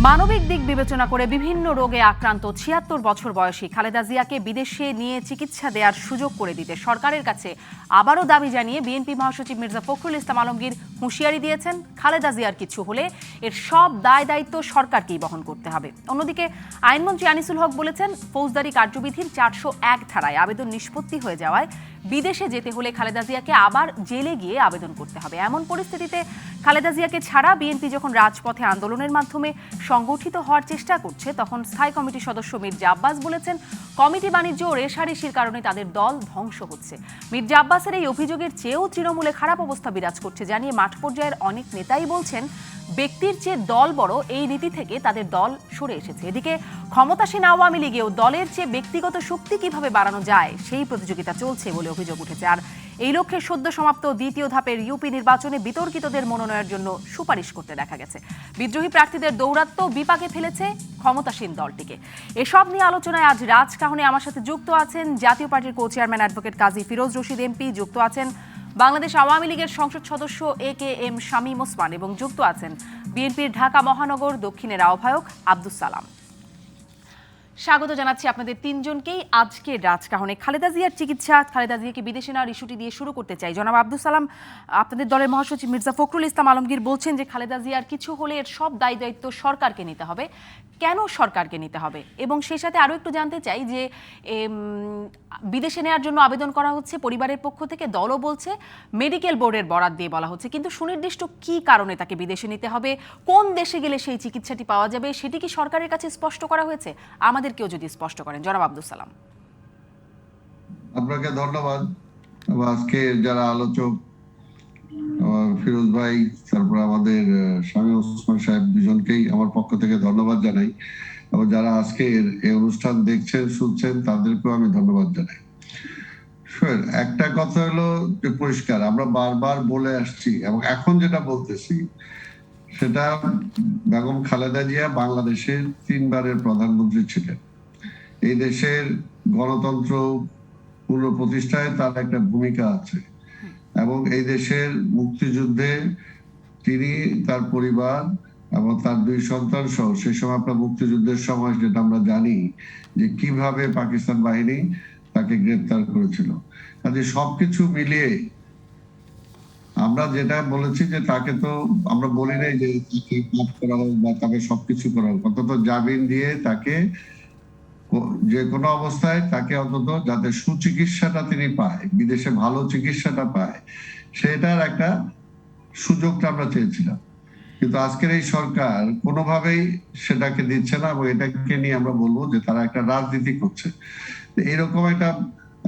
মানবিক দিক বিবেচনা করে বিভিন্ন রোগে আক্রান্ত ৭৬ বছর বয়সী খালেদা জিয়াকে বিদেশে নিয়ে চিকিৎসা দেওয়ার সুযোগ করে দিতে সরকারের কাছে আবারও দাবি জানিয়ে বিএনপি মহাসচিব মির্জা ফখরুল ইসলাম আলমগীর হুঁশিয়ারি দিয়েছেন। খালেদা জিয়ার কিছু হলে এর সব দায় দায়িত্ব সরকারকেই বহন করতে হবে। অন্যদিকে আইনমন্ত্রী আনিসুল হক বলেছেন, ফৌজদারি কার্যবিধির ৪০১ ধারায় আবেদন নিষ্পত্তি হয়ে যাওয়ায় বিদেশে যেতে হলে খালেদা জিয়াকে আবার জেলে গিয়ে আবেদন করতে হবে। এমন পরিস্থিতিতে খালেদা জিয়াকে ছাড়া বিএনপি যখন রাজপথে আন্দোলনের মাধ্যমে সংগঠিত হওয়ার চেষ্টা করছে, তখন স্থায়ী কমিটির সদস্য মির্জা আব্বাস বলেছেন, কমিটি বাণিজ্য ও রেশারেশির কারণে তাদের দল ধ্বংস হচ্ছে। মির্জা আব্বাসের এই অভিযোগের চেয়েও তৃণমূলে খারাপ অবস্থা বিরাজ করছে জানিয়ে মাঠ পর্যায়ের অনেক নেতাই বলছেন, ব্যক্তির চেয়ে দল বড় এই নীতি থেকে তাদের দল সরে এসেছে। এদিকে ক্ষমতাসীন আওয়ামী লীগেও দলের চেয়ে ব্যক্তিগত শক্তি কিভাবে বাড়ানো যায় সেই প্রতিযোগিতা চলছে বলে অভিযোগ উঠেছে। আর এই লক্ষ্যে সদ্য সমাপ্ত দ্বিতীয় ধাপের ইউপি নির্বাচনে বিতর্কিতদের মনোনয়নের জন্য সুপারিশ করতে দেখা গেছে। বিদ্রোহী প্রার্থীদের দৌরাত্ম্য বিপাকে ফেলেছে ক্ষমতাসীন দলটিকে। এসব নিয়ে আলোচনায় আজ রাজকাহনে আমার সাথে যুক্ত আছেন জাতীয় পার্টির কো চেয়ারম্যান অ্যাডভোকেট কাজী ফিরোজ রশিদ এমপি, যুক্ত আছেন বাংলাদেশ আওয়ামী লীগের সংসদ সদস্য AKM শামীম ওসমান এবং যুক্ত আছেন বিএনপির ঢাকা মহানগর দক্ষিণের আহ্বায়ক আব্দুস সালাম। স্বাগত জানাচ্ছি আপনাদের তিনজনকেই আজকের রাজকাহনে। খালেদা জিয়ার চিকিৎসা, খালেদা জিয়াকে বিদেশে নেওয়ার ইস্যুটি দিয়ে শুরু করতে চাই। জনাব আব্দুস সালাম, আপনাদের দলের মহাসচিব মির্জা ফখরুল ইসলাম আলমগীর বলছেন যে খালেদা জিয়ার কিছু হলে এর সব দায় দায়িত্ব সরকারকে নিতে হবে। কেন সরকারকে নিতে হবে? এবং সেই সাথে আরও একটু জানতে চাই যে বিদেশে নেওয়ার জন্য আবেদন করা হচ্ছে পরিবারের পক্ষ থেকে, দলও বলছে মেডিকেল বোর্ডের বরাত দিয়ে বলা হচ্ছে, কিন্তু সুনির্দিষ্ট কি কারণে তাকে বিদেশে নিতে হবে, কোন দেশে গেলে সেই চিকিৎসাটি পাওয়া যাবে, সেটি কি সরকারের কাছে স্পষ্ট করা হয়েছে? আমাদেরকেও যদি স্পষ্ট করেন জনাব আব্দুস সালাম। আপনাকে ধন্যবাদ। আজকে যারা আলোচক ফিরোজ ভাই, তারপর আমাদের শামীম ওসমান সাহেব, দুজনকেই আমার পক্ষ থেকে ধন্যবাদ জানাই, এবং যারা আজকের এই অনুষ্ঠান দেখছেন শুনছেন তাদেরকেও আমি ধন্যবাদ জানাই। একটা কথা হলো যে পরিষ্কার আমরা বারবার বলে আসছি এবং এখন যেটা বলতেছি সেটা, বেগম খালেদা জিয়া বাংলাদেশের 3 বারের প্রধানমন্ত্রী ছিলেন। এই দেশের গণতন্ত্র পুনঃপ্রতিষ্ঠায় তার একটা ভূমিকা আছে, এবং এই দেশের মুক্তিযুদ্ধে তিনি, তার পরিবার এবং তার 2 সন্তান সহ সেই সময় আপনার মুক্তিযুদ্ধের সময় যেটা আমরা জানি যে কিভাবে পাকিস্তান বাহিনী তাকে গ্রেফতার করেছিল। কাজে সবকিছু মিলিয়ে আমরা যেটা বলেছি যে তাকে তো আমরা বলি নাই যে তাকে মাফ করা হোক বা তাকে সবকিছু করা হোক, অন্তত জামিন দিয়ে তাকে যে কোনো অবস্থায় তাকে অন্তত যাতে সুচিকিৎসাটা তিনি পায়, বিদেশে ভালো চিকিৎসাটা পায়, সেটার একটা সুযোগটা আমরা চেয়েছিলাম। কিন্তু আজকের এই সরকার কোনোভাবেই সেটাকে দিচ্ছে না, এবং এটাকে নিয়ে আমরা বলবো যে তারা একটা রাজনীতি করছে। এরকম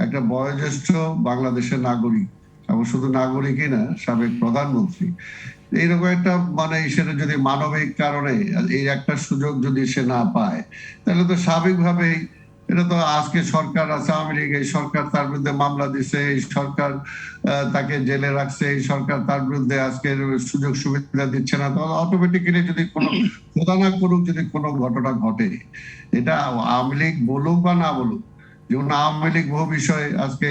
একটা বয়োজ্যেষ্ঠ বাংলাদেশের নাগরিক, এবং শুধু নাগরিকই না, সাবেক প্রধানমন্ত্রী, এইরকম একটা সেটা যদি মানবিক কারণে এই একটা সুযোগ যদি সে না পায়, তাহলে তো স্বাভাবিকভাবেই এটা তো আজকে সরকার আছে, আওয়ামী লীগ, এই সরকার তার বিরুদ্ধে মামলা দিচ্ছে, এই সরকার তাকে জেলে রাখছে, এই সরকার তার বিরুদ্ধে আজকে সুযোগ সুবিধা দিচ্ছে না, তাহলে অটোমেটিক্যালি যদি কোনো খোদা না করুক যদি কোনো ঘটনা ঘটে, এটা আওয়ামী লীগ বলুক বা না বলুক, যেমন আওয়ামী লীগ বহু বিষয়ে আজকে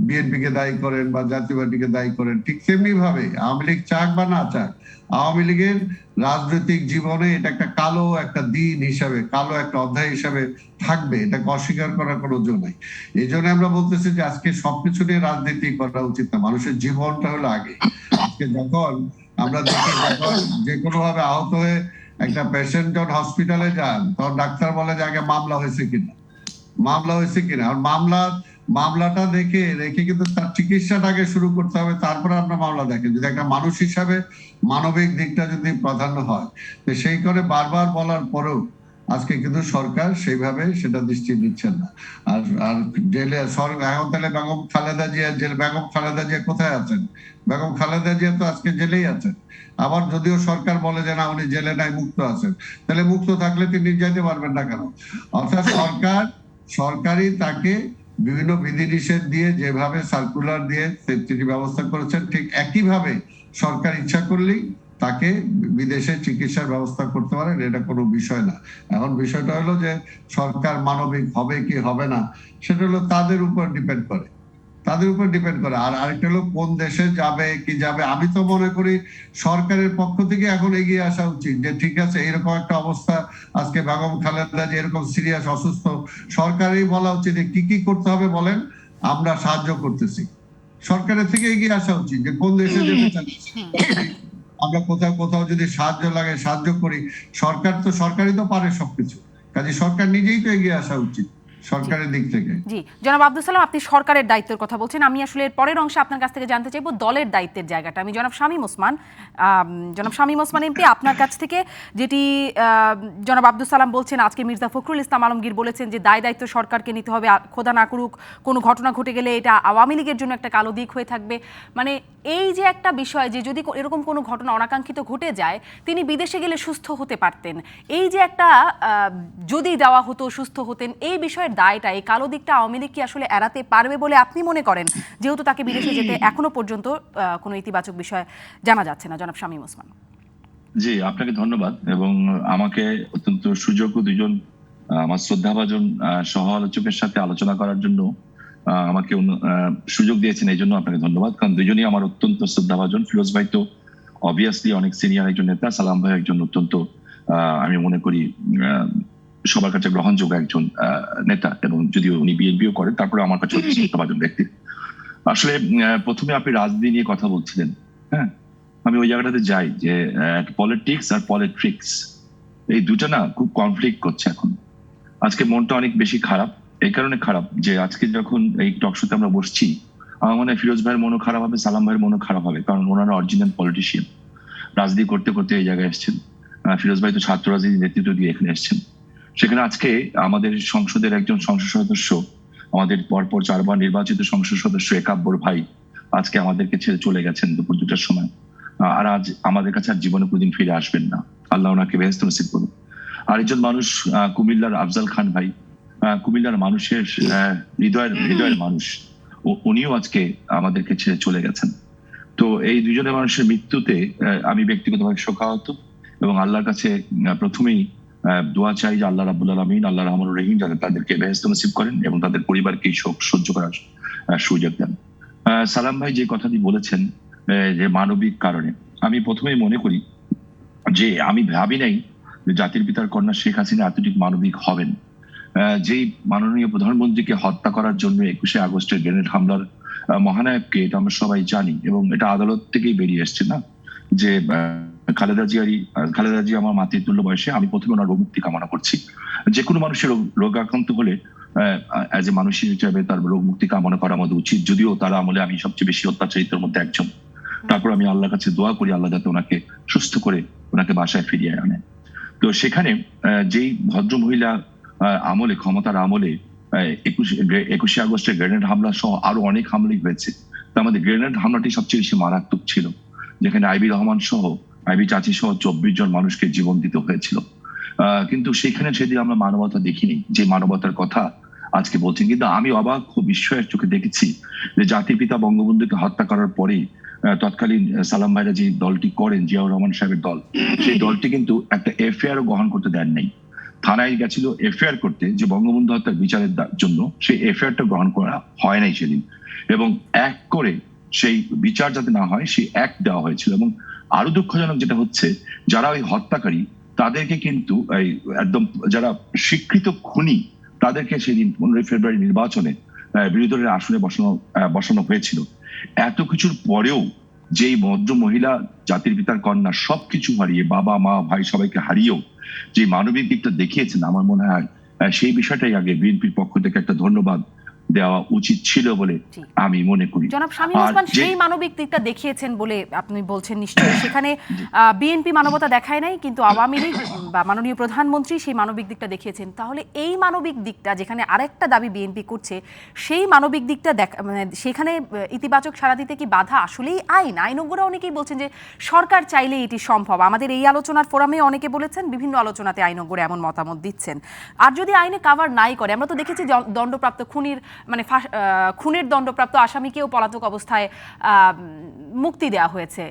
বিএনপি কে দায়ী করেন বা জাতীয় পার্টিকে দায়ী করেন, ঠিক তেমনি ভাবে আওয়ামী লীগ চাক বা না চাক, আওয়ামী লীগের রাজনৈতিক জীবনে এটা একটা কালো একটা দিন হিসাবে, কালো একটা অধ্যায় হিসাবে থাকবে, এটাকে অস্বীকার করার কোনো জন্য নাই। এই জন্য আমরা বলতেছি যে আজকে সবকিছু নিয়ে রাজনীতি করা উচিত না, মানুষের জীবনটা হলো আগে। আজকে যখন আমরা দেখি যে কোনো ভাবে আহত হয়ে একটা পেশেন্ট যখন হসপিটালে যান, তখন ডাক্তার বলে যে আগে মামলা হয়েছে কিনা, আর মামলাটা রেখে কিন্তু তার চিকিৎসাটাকে শুরু করতে হবে, তারপরে আপনার মামলা দেখেন। যদি একটা মানুষ হিসাবে মানবিক দিকটা যদি প্রাধান্য হয়, তো সেই করে বারবার বলার পরেও আজকে কিন্তু সরকার সেইভাবে সেটা দৃষ্টি দিচ্ছেন না। আর জেলে এখন তাহলে বেগম খালেদা জিয়া কোথায় আছেন? বেগম খালেদা জিয়া তো আজকে জেলেই আছেন। আবার যদিও সরকার বলে যে না উনি জেলে নাই, মুক্ত আছেন, তাহলে মুক্ত থাকলে তিনি যাইতে পারবেন না কেন? অর্থাৎ সরকারই তাকে বিভিন্ন বিধিনিষেধ দিয়ে, যেভাবে সার্কুলার দিয়ে সেফটি ব্যবস্থা করেছেন, ঠিক একইভাবে সরকার ইচ্ছা করলেই তাকে বিদেশে চিকিৎসার ব্যবস্থা করতে পারেন, এটা কোনো বিষয় না। এখন বিষয়টা হলো যে সরকার মানবিক হবে কি হবে না, সেটা হলো তাদের উপর ডিপেন্ড করে। তাদের উপর ডিপেন্ড করে। আর আরেকটা হলো কোন দেশে যাবে কি যাবে, আমি তো মনে করি সরকারের পক্ষ থেকে এখন এগিয়ে আসা উচিত যে ঠিক আছে এরকম একটা অবস্থা, আজকে বেগম খালেদা যে এরকম সিরিয়াস অসুস্থ, সরকারই বলা উচিত কি কি করতে হবে বলেন, আমরা সাহায্য করতেছি। সরকারের থেকে এগিয়ে আসা উচিত যে কোন দেশে যেতে চাচ্ছি, আমরা কোথাও কোথাও যদি সাহায্য লাগে সাহায্য করি। সরকার তো সরকারই তো পারে সবকিছু, কাজে সরকার নিজেই তো এগিয়ে আসা উচিত সরকারের দিক থেকে। জি, জনাব আব্দুল সালাম, আপনি সরকারের দায়িত্বের কথা বলছেন। আমি আসলে এর পরের অংশে আপনার কাছ থেকে জানতে চাইবো দলের দায়িত্বের জায়গাটা। আমি জনাব শামীম ওসমান এমপি, আপনার কাছ থেকে যেটি জনাব আব্দুল সালাম বলছেন, আজকে মির্জা ফখরুল ইসলাম আলমগীর বলেছেন যে দায় দায়িত্ব সরকারকে নিতে হবে, খোদা না করুক কোনো ঘটনা ঘটে গেলে এটা আওয়ামী লীগের জন্য একটা কালো দিক হয়ে থাকবে। মানে এই যে একটা বিষয় যে যদি এরকম কোনো ঘটনা অনাকাঙ্ক্ষিত ঘটে যায় তিনি বিদেশে গেলে সুস্থ হতে পারতেন, এই যে একটা যদি দেওয়া হতো সুস্থ হতেন, এই বিষয়ের দায়টা, এই কালো দিকটা আওয়ামী লীগ কি আসলে এড়াতে পারবে বলে আপনি মনে করেন, যেহেতু তাকে বিদেশে যেতে এখনো পর্যন্ত কোনো ইতিবাচক বিষয় জানা যাচ্ছে না? জনাব শামীম ওসমান। জি, আপনাকে ধন্যবাদ এবং আমাকে অত্যন্ত সুযোগ্য দুজন আমার শ্রদ্ধাভাজন সহ আলোচকের সাথে আলোচনা করার জন্য আমাকে সুযোগ দিয়েছেন, এই জন্য আপনাকে ধন্যবাদ। কারণ দুজনই আমার অত্যন্ত শ্রদ্ধাভাজন। ফিরোজ ভাই তো অবভিয়াসলি অনেক সিনিয়র একজন নেতা, সালাম ভাই একজন অত্যন্ত আমি মনে করি সবার কাছে গ্রহণযোগ্য একজন নেতা, এবং যদিও উনি বিএনপিও করেন তারপরে আমার কাছে শ্রদ্ধাভাজন ব্যক্তি। আসলে প্রথমে আপনি রাজনীতি নিয়ে কথা বলছিলেন, হ্যাঁ, আমি ওই জায়গাটাতে যাই যে পলিটিক্স আর পলিট্রিক্স এই দুটো না খুব কনফ্লিক্ট করছে এখন। আজকে মনটা অনেক বেশি খারাপ, এই কারণে খারাপ যে আজকে যখন এই টকশোতে আমরা বসছি, আমার মনে হয় ফিরোজ ভাইয়ের মনও খারাপ হবে, সালাম ভাইয়ের মনও খারাপ হবে, কারণ ওনারা অরিজিনাল পলিটিশিয়ান, রাজনীতি করতে করতে এই জায়গায় এসছেন। ফিরোজ ভাই তো ছাত্র রাজনীতির নেতৃত্ব দিয়ে এখানে এসছেন। সেখানে আজকে আমাদের সংসদের একজন সংসদ সদস্য, আমাদের পরপর 4 বার নির্বাচিত সংসদ সদস্য একাব্বর ভাই আজকে আমাদেরকে ছেড়ে চলে গেছেন দুপুর 2টার সময়। আর আজ আমাদের কাছে আর জীবনে কোনদিন ফিরে আসবেন না, আল্লাহ ওনাকে বেহেশত নসিব করুন। আরেকজন মানুষ কুমিল্লার আফজাল খান ভাই, কুমিল্লার মানুষের হৃদয়ের মানুষ, উনিও আজকে আমাদেরকে ছেড়ে চলে গেছেন। তো এই দুজনের মানুষের মৃত্যুতে আমি ব্যক্তিগতভাবে শোকাহত এবং আল্লাহর কাছে প্রথমেই দোয়া চাই যে আল্লাহ রাব্বুল আলামিন, আল্লাহ রহমানুর রহিম যাতে তাদেরকে বেহেশত নসিব করেন এবং তাদের পরিবারকে শোক সহ্য করার সুযোগ দেন। সালাম ভাই যে কথাটি বলেছেন যে মানবিক কারণে, আমি প্রথমেই মনে করি যে আমি ভাবি নাই যে জাতির পিতার কন্যা শেখ হাসিনা এতটুক মানবিক হবেন। যেই মাননীয় প্রধানমন্ত্রীকে হত্যা করার জন্য 21শে আগস্টের গ্রেনেড হামলার মহানায়ককে, এটা আমরা সবাই জানি এবং এটা আদালত থেকেই বেরিয়ে এসছে না, যে খালেদা জি আমার মাতৃতুল্য বয়সে, আমি প্রথমে ওনার রোগ মুক্তি কামনা করছি। যে কোনো মানুষের রোগ আক্রান্ত হলে অ্যাজ এ মানুষ হিসেবে তার রোগ মুক্তি কামনা করা আমাদের উচিত, যদিও তার আমলে আমি সবচেয়ে বেশি অত্যাচারিতের মধ্যে একজন। তারপর আমি আল্লাহর কাছে দোয়া করি আল্লাহ যাতে ওনাকে সুস্থ করে ওনাকে বাসায় ফিরিয়ে আনে। তো সেখানে যেই ভদ্র মহিলা আমলে, ক্ষমতার আমলে 21শে আগস্টের গ্রেনেড হামলা সহ আরো অনেক হামলাই হয়েছে, তো আমাদের গ্রেনেড হামলাটি সবচেয়ে বেশি মারাত্মক ছিল, যেখানে আইবি রহমান সহ, আইবি চাচি সহ 24 জন মানুষকে জীবন দিতে হয়েছিল। কিন্তু সেখানে সেদিন আমরা মানবতা দেখিনি, যে মানবতার কথা আজকে বলছেন। কিন্তু আমি অবাক ও বিস্ময়ের চোখে দেখেছি যে জাতির পিতা বঙ্গবন্ধুকে হত্যা করার পরেই তৎকালীন সালাম ভাইরা যে দলটি করেন, জিয়াউর রহমান সাহেবের দল, সেই দলটি কিন্তু একটা এফআইআর গ্রহণ করতে দেন নাই। থানায় গেছিল এফআইআর করতে যে বঙ্গবন্ধু হত্যার বিচারের জন্য, সেই এফআইআরটা গ্রহণ করা হয় নাই সেদিন, এবং এক করে সেই বিচার যাতে না হয় সেই অ্যাক্ট দেওয়া হয়েছিল। এবং আরো দুঃখজনক যেটা হচ্ছে, যারা ওই হত্যাকারী তাদেরকে কিন্তু একদম যারা স্বীকৃত খুনি তাদেরকে সেদিন 15 ফেব্রুয়ারি নির্বাচনে বিরোধী দলের আসনে বসানো হয়েছিল। এত কিছুর পরেও যেই ভদ্র মহিলা, জাতির পিতার কন্যা, সবকিছু হারিয়ে, বাবা মা ভাই সবাইকে হারিয়েও যে মানবিক দিকটা দেখিয়েছেন, আমার মনে হয় সেই বিষয়টাই আগে বিএনপির পক্ষ থেকে একটা ধন্যবাদ দেওয়া উচিত ছিল বলে আমি মনে করি। জনাব শামীম ওসমান, সেই মানবিক দিকটা দেখিয়েছেন বলে আপনি বলছেন, নিশ্চয়ই সেখানে বিএনপি মানবতা দেখায় নাই, কিন্তু আওয়ামী লীগ বা মাননীয় প্রধানমন্ত্রী সেই মানবিক দিকটা দেখিয়েছেন। তাহলে এই মানবিক দিকটা, যেখানে আরেকটা দাবি বিএনপি করছে, সেই মানবিক দিকটা মানে সেখানে ইতিবাচক সাড়া দিতে কি বাধা আসলেই আইনজ্ঞরা অনেকেই বলছেন যে সরকার চাইলে এটি সম্ভব। আমাদের এই আলোচনার ফোরামে অনেকে বলেছেন, বিভিন্ন আলোচনাতে আইনজ্ঞরা এমন মতামত দিচ্ছেন। আর যদি আইনে কাভার নাই করে, আমরা তো দেখেছি দণ্ডপ্রাপ্ত খুনের দণ্ডপ্রাপ্ত আসামিকেও পলাতক অবস্থায় মুক্তি দেওয়া হয়েছে।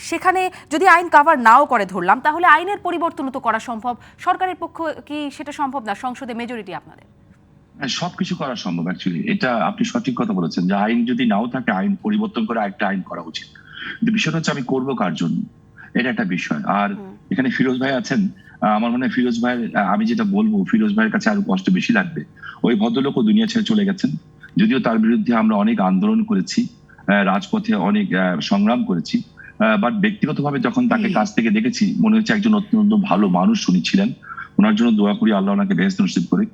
সেখানে যদি আইন কাভার নাও করে ধরলাম, তাহলে আইনের পরিবর্তন তো করা সম্ভব। সরকারের পক্ষ কি সেটা সম্ভব না? সংসদে মেজরিটি আপনাদের। হ্যাঁ, সবকিছু করা সম্ভব অ্যাকচুয়ালি। এটা আপনি সঠিক কথা বলেছেন যে আইন যদি নাও থাকে, আইন পরিবর্তন করে আরেকটা আইন করা উচিত। কিন্তু বিষয়টা হচ্ছে আমি করবো কার জন্য, এটা একটা বিষয়। আর এখানে ফিরোজ ভাই আছেন, আমার মনে হয় ফিরোজ ভাইয়ের আমি যেটা বলবো, ফিরোজ ভাইয়ের কাছে আরো কষ্ট বেশি লাগবে। ওই ভদ্রলোকও দুনিয়া ছেড়ে চলে গেছেন, যদিও তার বিরুদ্ধে আমরা অনেক আন্দোলন করেছি, রাজপথে অনেক সংগ্রাম করেছি, বাট ব্যক্তিগতভাবে যখন তাকে কাছ থেকে দেখেছি মনে হচ্ছে একজন অত্যন্ত ভালো মানুষ উনি ছিলেন। ওনার জন্য দোয়া করি আল্লাহ ওনাকে বেহেশত নসিব করে।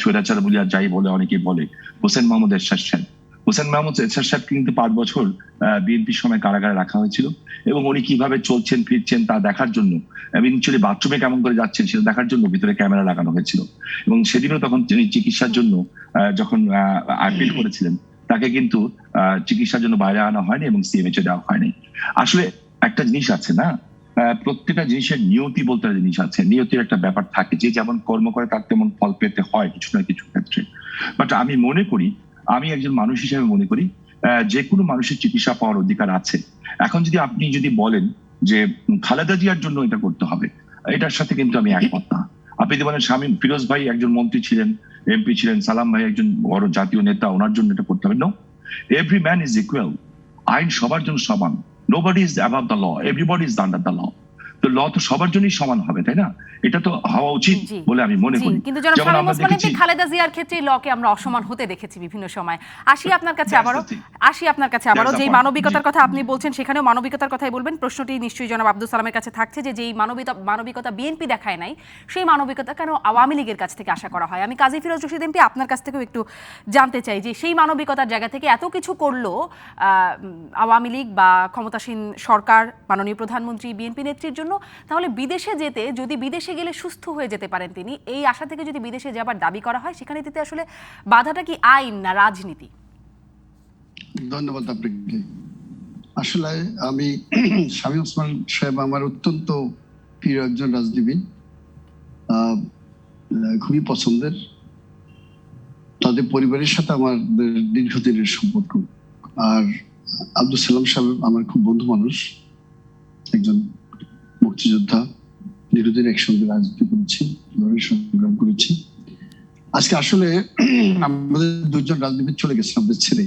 স্বৈরাচার বলি আর যাই বলে অনেকে বলে, হোসেন মাহমুদ এরশাদ সাহেব, হোসেন মাহমুদ এরশাদ সাহেবকে কিন্তু 5 বছর বিএনপির সময় কারাগারে রাখা হয়েছিল, এবং উনি কিভাবে চলছেন ফিরছেন তা দেখার জন্য, এমনকি বাথরুমে কেমন করে যাচ্ছেন সেটা দেখার জন্য ভিতরে ক্যামেরা লাগানো হয়েছিল। এবং সেদিনও তখন তিনি চিকিৎসার জন্য যখন আপিল করেছিলেন, তাকে কিন্তু চিকিৎসার জন্য বাইরে আনা হয়নি এবং সিএমএইচে দেওয়া হয়নি। আসলে একটা জিনিস আছে না, প্রত্যেকটা জিনিসের নিয়তি বলতে একটা জিনিস আছে, নিয়তির একটা ব্যাপার থাকে, যে যেমন কর্ম করে তার তেমন ফল পেতে হয় কিছু না কিছু ক্ষেত্রে। বাট আমি মনে করি, আমি একজন মানুষ হিসেবে মনে করি যে কোনো মানুষের চিকিৎসা পাওয়ার অধিকার আছে। এখন যদি আপনি যদি বলেন যে খালেদা জিয়ার জন্য এটা করতে হবে, এটার সাথে কিন্তু আমি একমত না। আপনি যদি বলেন স্বামী ফিরোজ ভাই একজন মন্ত্রী ছিলেন, এমপি ছিলেন, সালাম ভাই একজন বড় জাতীয় নেতা, ওনার জন্য এটা করতে হবে, no. Every man is equal, আইন সবার জন্য সমান। Nobody is above the law, everybody is under the law. তো ল তো সবার জন্যই সমান হবে, তাই না? এটা তো হওয়া উচিত বলে আমি মনে করি। কিন্তু জনাব শামীম ওসমান এমপি খালেদা জিয়ার ক্ষেত্রে লকে আমরা অসমান হতে দেখেছি বিভিন্ন সময়। আসি আপনার কাছে আবারও যেই মানবিকতার কথা আপনি বলছেন সেখানেও মানবিকতার কথাই বলবেন। প্রশ্নটি নিশ্চয়ই জনাব আব্দুল সালামের কাছে থাকছে যে যেই মানবিকতা বিএনপি দেখায় নাই, সেই মানবিকতা কেন আওয়ামী লীগের কাছ থেকে আশা করা হয়? আমি কাজী ফিরোজ রশিদ এমপি আপনার কাছ থেকেও একটু জানতে চাই যে সেই মানবিকতার জায়গা থেকে এত কিছু করলো আওয়ামী লীগ বা ক্ষমতাসীন সরকার, মাননীয় প্রধানমন্ত্রী, বিএনপি নেত্রীর জন্য, তাহলে বিদেশে যেতে, যদি বিদেশে গেলে সুস্থ হয়ে যেতে পারেন তিনি, এই আশা থেকে যদি বিদেশে যাবার দাবি করা হয়, সেখানে দিতে আসলে বাধাটা কি আইন না রাজনীতি? ধন্যবাদ আপনাকে। আসলে আমি শামীম ওসমান সাহেব আমার অত্যন্ত প্রিয় একজন রাজনীতিবিদ, খুবই পছন্দের। তাদের পরিবারের সাথে আমার দীর্ঘদিনের সম্পর্ক। আর আব্দুল সালাম সাহেব আমার খুব বন্ধু মানুষ, একজন মুক্তিযোদ্ধা, দীর্ঘদিন একসঙ্গে রাজনীতি করেছি, সংগ্রাম করেছি। আজকে আসলে আমাদের দুজন রাজনীতিবিদ চলে গেছেন আমাদের ছেড়ে।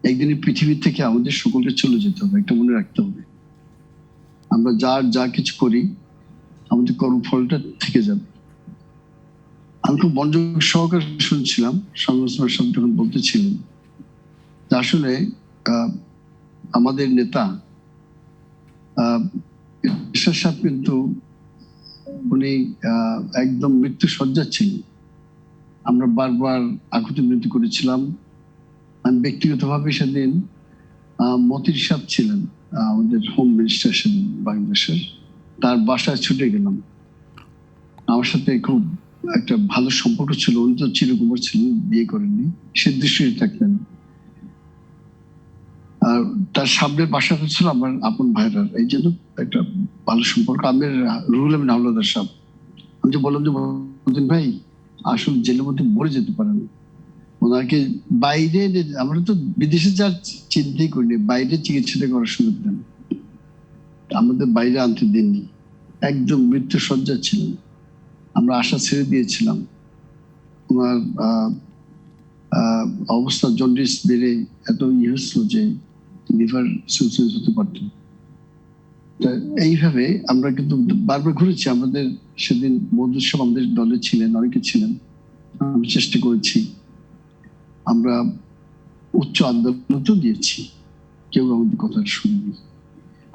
একদিনের পৃথিবী থেকে আমাদের সকলকে চলে যেতে হবে, একটা মনে রাখতে হবে। আমরা যা কিছু করি আমাদের কর্মফলটা থেকে যাবে। আমি খুব মনোযোগ সহকারে শুনছিলাম শামীম ওসমান সাহেব যখন বলতেছিলেন যে আসলে আমাদের নেতা এরশাদ সাহেব কিন্তু উনি একদম মৃত্যু সজ্জা ছিলেন। আমরা বারবার আকুতি মিনতি করেছিলাম। আমি ব্যক্তিগতভাবে সেদিন মতির সাহেব ছিলেন আমাদের হোম মিনিস্টার সেদিন বাংলাদেশের, তার বাসায় ছুটে গেলাম। আমার সাথে খুব একটা ভালো সম্পর্ক ছিল, উনি তো চিরকুমার ছিলেন, বিয়ে করেননি, সে দৃষ্টিতে থাকতেন। আর তার সামনের বাসাটা ছিল আমার আপন ভাইরার, এই জন্য একটা ভালো সম্পর্ক। আমি রুহুল আমিন হাওলাদার সাহেব, আমি যে বললাম যে মতিন ভাই আসলে জেলের মধ্যে মরে যেতে পারেন, ওনাকে বাইরে, আমরা তো বিদেশে যার চিন্তাই করিনি, বাইরে চিকিৎসাটা করার সুযোগ দেন, আমাদের বাইরে আনতে দেননি। একদম মৃত্যু সজ্জা ছিলেন, আমরা আশা ছেড়ে দিয়েছিলাম। ওনার অবস্থা জন্ডিস বেড়ে এত হচ্ছিল যে লিভার সুইসাইড হতে পারতেন। এইভাবে আমরা কিন্তু বারবার ঘুরেছি। আমাদের সেদিন বন্ধুর সব আমাদের দলে ছিলেন, অনেকে ছিলেন, আমি চেষ্টা করেছি। আমরা উচ্চ আদালতেও দিয়েছি, কেউ আমাদের কথা শুনেনি।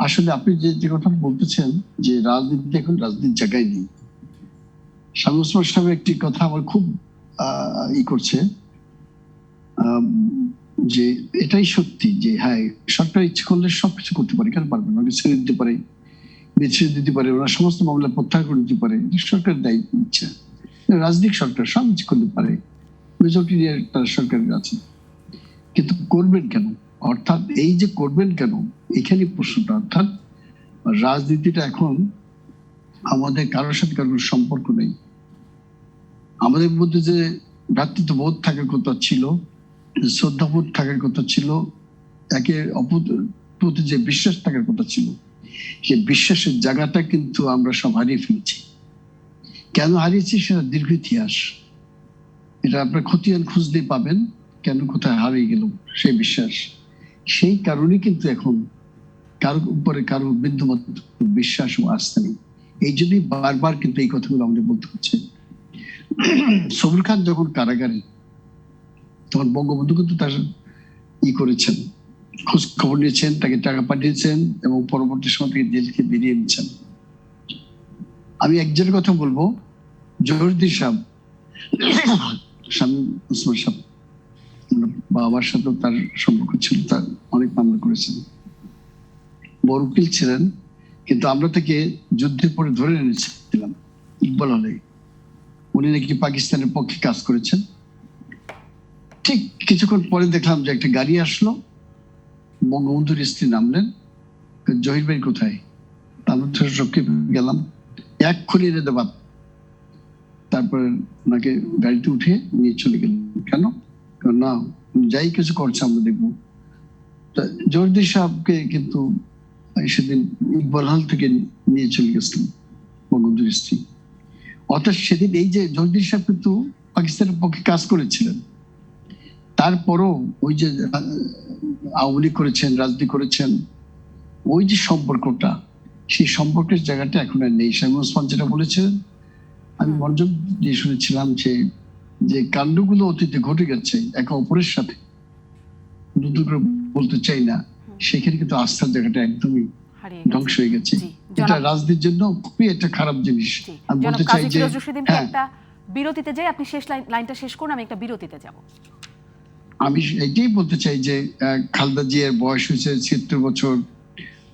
আসলে আপনি যে কথা বলতেছেন যে রাজনীতি এখন রাজনীতির জায়গায় নেই, শামীম ওসমান সাহেবের একটি কথা আমার খুব করছে, যে এটাই সত্যি যে হ্যাঁ সরকার ইচ্ছে করলে সবকিছু করতে পারে, কেন পারবে না? ছেড়ে দিতে পারে, বেছে দিতে পারে, ওরা সমস্ত মামলা প্রত্যাহার করে দিতে পারে, সরকার দায়িত্ব ইচ্ছা। রাজনৈতিক সরকার সব কিছু করতে পারে, মেজরিটি তার সরকারের আছে, কিন্তু করবেন কেন? অর্থাৎ এই যে করবেন কেন, এখানে প্রশ্নটা। অর্থাৎ রাজনীতিটা এখন আমাদের কারোর সাথে কারোর সম্পর্ক নেই। আমাদের মধ্যে যে ভ্রাতৃত্ববোধ থাকার কথা ছিল, শ্রদ্ধাবোধ থাকার কথা ছিল, একে অপর প্রতি যে বিশ্বাস থাকার কথা ছিল, সে বিশ্বাসের জায়গাটা কিন্তু আমরা সব হারিয়ে ফেলছি। কেন হারিয়েছি সেটা দীর্ঘ ইতিহাস। এটা আপনার খতিয়ান খুঁজলেই পাবেন, কেন কোথায় হারিয়ে গেল সেই বিশ্বাস। সেই কারণে কিন্তু এখন কারো উপরে কারো বিন্দুমাত্র বিশ্বাস ও আস্থা নেই। এই জন্যই বারবার কিন্তু এই কথাগুলো আমাদের বলতে হচ্ছে। সবুর খান যখন কারাগারে, তখন বঙ্গবন্ধু কিন্তু তার করেছেন, খোঁজ খবর নিয়েছেন, তাকে টাকা পাঠিয়েছেন এবং পরবর্তী সময় থেকে জেল থেকে বেরিয়ে নিচ্ছেন। আমি একজনের কথা বলবো, জহিরুদ্দিন সাহেব, শামীম ওসমান সাহেব, বাবার সাথে তার সম্পর্ক ছিল, তার অনেক মামলা করেছেন, বড় উকিল ছিলেন, কিন্তু আমরা তাকে যুদ্ধের পরে ধরে এনেছিলাম ইকবাল হলে। উনি নাকি পাকিস্তানের পক্ষে কাজ করেছেন। ঠিক কিছুক্ষণ পরে দেখলাম যে একটা গাড়ি আসলো, বঙ্গবন্ধুর স্ত্রী নামলেন, জহির ভাই কোথায়? আমরা সবকে গেলাম, এক্ষুনি এনে দেবাত। তারপরে ওনাকে গাড়িতে উঠে নিয়ে চলে গেলেন। কেন? না, যাই কিছু করছে আমরা দেখবো। জহিরুদ্দিন সাহেবকে কিন্তু সেদিন ইকবাল হল থেকে নিয়ে চলে গেছিলেন বঙ্গবন্ধুর স্ত্রী। অর্থাৎ সেদিন এই যে জহিরুদ্দিন সাহেব কিন্তু পাকিস্তানের পক্ষে কাজ করেছিলেন, তারপরও ওই যে আওয়ামী লীগ করেছেন, রাজনীতি করেছেন, ওই যে সম্পর্কটা, সেই সম্পর্কের জায়গাটা এখন আর নেই। শামীম ওসমান যেটা বলেছেন, আমি মনোযোগ দিয়ে শুনেছিলাম যে কাণ্ডগুলো অতীতে ঘটে গেছে একে অপরের সাথে, নতুন করে বলতে চাই না, সেখানে কিন্তু আস্থার জায়গাটা একদমই ধ্বংস হয়ে গেছে। এটা রাজনীতির জন্য খুবই একটা খারাপ জিনিস। আমি বলতে চাই যে একটা বিরতিতে যাই, আপনি শেষ লাইনটা শেষ করুন, আমি একটা বিরতিতে যাব। আমি এটাই বলতে চাই যে খালেদা জিয়ার বয়স হয়েছে ৭৬ বছর,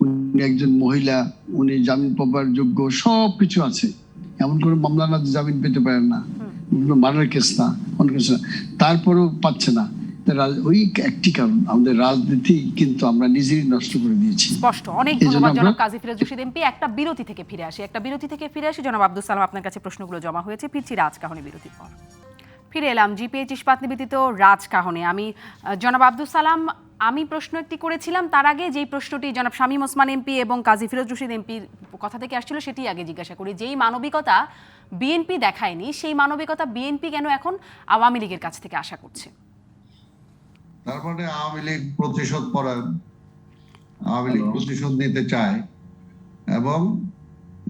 উনি একজন মহিলা, উনি জামিন পাবার যোগ্য, সবকিছু আছে, এমন করে মামলা না জামিন পেতে পারেন না, মার্ডার কেস না, অনেক কিছু না, তারপরেও পাচ্ছে না। ওই একটি কারণ, আমাদের রাজনীতি কিন্তু আমরা নিজেই নষ্ট করে দিয়েছি। স্পষ্ট। অনেক ধন্যবাদ জনাব কাজী ফিরোজ রশীদ এমপি। একটা বিরতি থেকে ফিরে আসি। জনাব আব্দুল সালাম, আপনার কাছে প্রশ্নগুলো জমা হয়েছে। ফিরছি রাজকাহনী বিরতির পর। ফিরে এলাম জিপিএইচ ইস্পাত নিবেদিত রাজকাহনে। আমি জনাব আব্দুল সালাম, আমি প্রশ্ন একটি করেছিলাম, তার আগে যেই প্রশ্নটি জনাব শামীম ওসমান এমপি এবং কাজী ফিরোজ রশীদ এমপির কথা থেকে আসছিল সেটি আগে জিজ্ঞাসা করি। যেই মানবিকতা বিএনপি দেখায়নি, সেই মানবিকতা বিএনপি কেন এখন আওয়ামী লীগের কাছ থেকে আশা করছে? তারপরে আওয়ামী লীগ প্রতিশোধ পরায়ণ, আওয়ামী লীগ প্রতিশোধ নিতে চায়, এবং